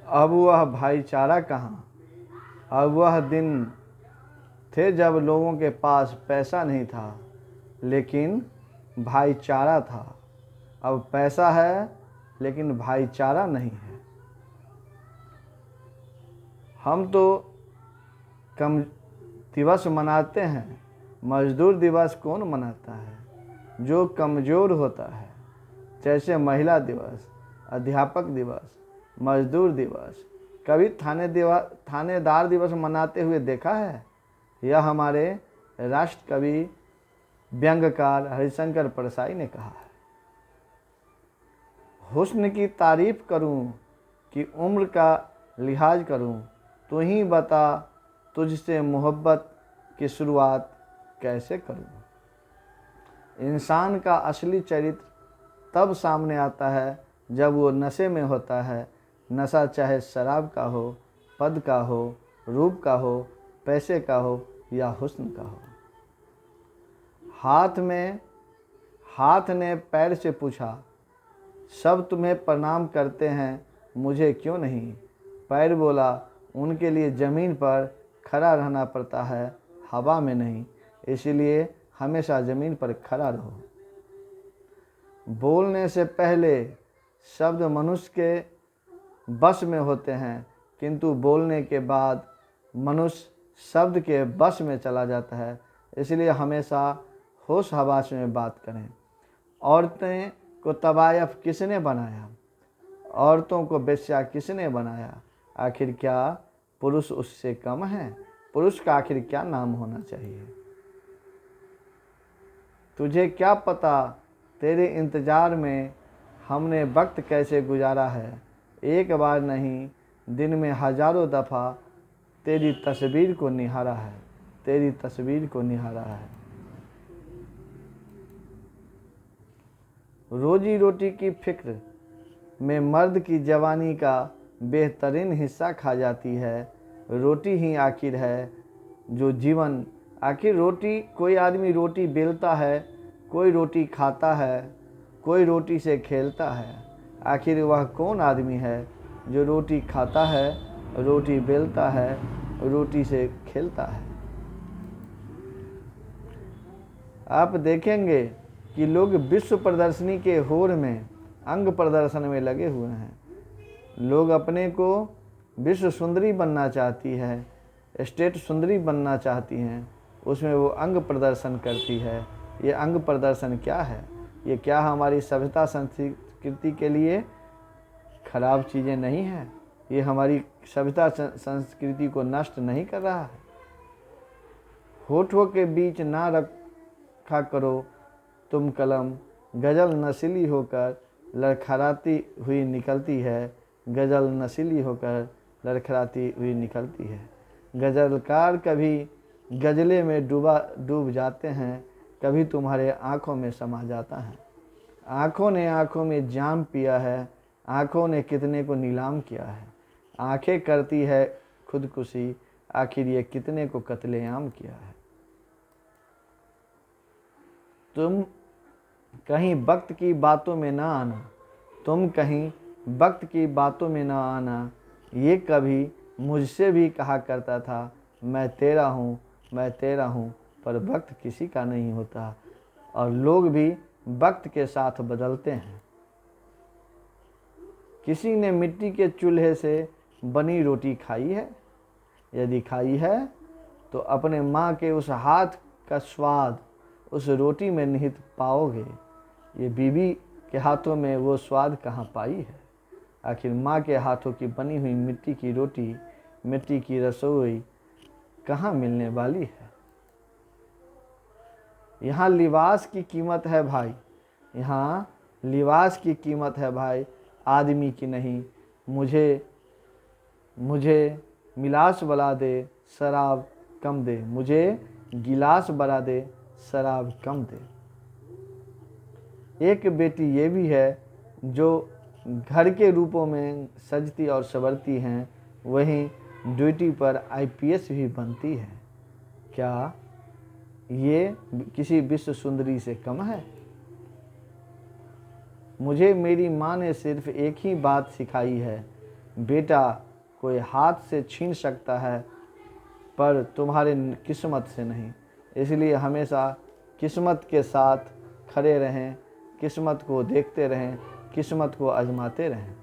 अब वह भाईचारा कहाँ। अब वह दिन थे जब लोगों के पास पैसा नहीं था लेकिन भाईचारा था। अब पैसा है लेकिन भाईचारा नहीं है। हम तो कम दिवस मनाते हैं, मजदूर दिवस कौन मनाता है। जो कमज़ोर होता है, जैसे महिला दिवस, अध्यापक दिवस, मजदूर दिवस, कभी थानेदार दिवस मनाते हुए देखा है। यह हमारे राष्ट्र कवि व्यंग्यकार हरिशंकर परसाई ने कहा है। हुस्न की तारीफ करूं कि उम्र का लिहाज करूं, तू ही बता तुझसे मोहब्बत की शुरुआत कैसे करूं। इंसान का असली चरित्र तब सामने आता है जब वो नशे में होता है। नशा चाहे शराब का हो, पद का हो, रूप का हो, पैसे का हो या हुस्न का हो। हाथ ने पैर से पूछा, सब तुम्हें प्रणाम करते हैं, मुझे क्यों नहीं। पैर बोला, उनके लिए ज़मीन पर खड़ा रहना पड़ता है, हवा में नहीं, इसलिए हमेशा ज़मीन पर खड़ा रहो। बोलने से पहले शब्द मनुष्य के बस में होते हैं, किंतु बोलने के बाद मनुष्य शब्द के बस में चला जाता है। इसलिए हमेशा होश हवास में बात करें। औरतें को तवायफ किसने बनाया, औरतों को बेश्या किसने बनाया। आखिर क्या पुरुष उससे कम है। पुरुष का आखिर क्या नाम होना चाहिए। तुझे क्या पता तेरे इंतज़ार में हमने वक्त कैसे गुजारा है। एक बार नहीं दिन में हजारों दफ़ा तेरी तस्वीर को निहारा है, तेरी तस्वीर को निहारा है। रोजी रोटी की फिक्र में मर्द की जवानी का बेहतरीन हिस्सा खा जाती है। रोटी ही आखिर है जो जीवन। आखिर रोटी, कोई आदमी रोटी बेलता है, कोई रोटी खाता है, कोई रोटी से खेलता है। आखिर वह कौन आदमी है जो रोटी खाता है, रोटी बेलता है, रोटी से खेलता है। आप देखेंगे कि लोग विश्व प्रदर्शनी के होड़ में अंग प्रदर्शन में लगे हुए हैं। लोग अपने को विश्व सुंदरी बनना चाहती है, स्टेट सुंदरी बनना चाहती हैं, उसमें वो अंग प्रदर्शन करती है। ये अंग प्रदर्शन क्या है। ये क्या हमारी सभ्यता संस्कृति के लिए खराब चीज़ें नहीं हैं। ये हमारी सभ्यता संस्कृति को नष्ट नहीं कर रहा है। होठों के बीच ना रखा करो तुम कलम, गज़ल नशीली होकर लड़खड़ाती हुई निकलती है। गज़ल नशीली होकर लड़खड़ाती हुई निकलती है। गज़लकार कभी गज़ले में डूब जाते हैं, कभी तुम्हारे आँखों में समा जाता है। आँखों ने आँखों में जाम पिया है, आँखों ने कितने को नीलाम किया है। आँखें करती है खुदकुशी, आखिर ये कितने को कत्लेआम किया है। तुम कहीं वक्त की बातों में ना आना, तुम कहीं वक्त की बातों में ना आना। ये कभी मुझसे भी कहा करता था, मैं तेरा हूँ, मैं तेरा हूँ, पर वक्त किसी का नहीं होता और लोग भी वक्त के साथ बदलते हैं। किसी ने मिट्टी के चूल्हे से बनी रोटी खाई है। यदि खाई है तो अपने माँ के उस हाथ का स्वाद उस रोटी में निहित पाओगे। ये बीवी के हाथों में वो स्वाद कहाँ पाई है। आखिर माँ के हाथों की बनी हुई मिट्टी की रोटी, मिट्टी की रसोई कहाँ मिलने वाली है। यहाँ लिबास की कीमत है भाई, यहाँ लिबास की कीमत है भाई, आदमी की नहीं। मुझे मिलास बला दे, शराब कम दे, मुझे गिलास बना दे, शराब कम दे। एक बेटी ये भी है जो घर के रूपों में सजती और संवरती हैं, वहीं ड्यूटी पर आईपीएस भी बनती है। क्या ये किसी विश्व सुंदरी से कम है। मुझे मेरी माँ ने सिर्फ एक ही बात सिखाई है, बेटा कोई हाथ से छीन सकता है पर तुम्हारे किस्मत से नहीं। इसलिए हमेशा किस्मत के साथ खड़े रहें, किस्मत को देखते रहें, किस्मत को आजमाते रहें।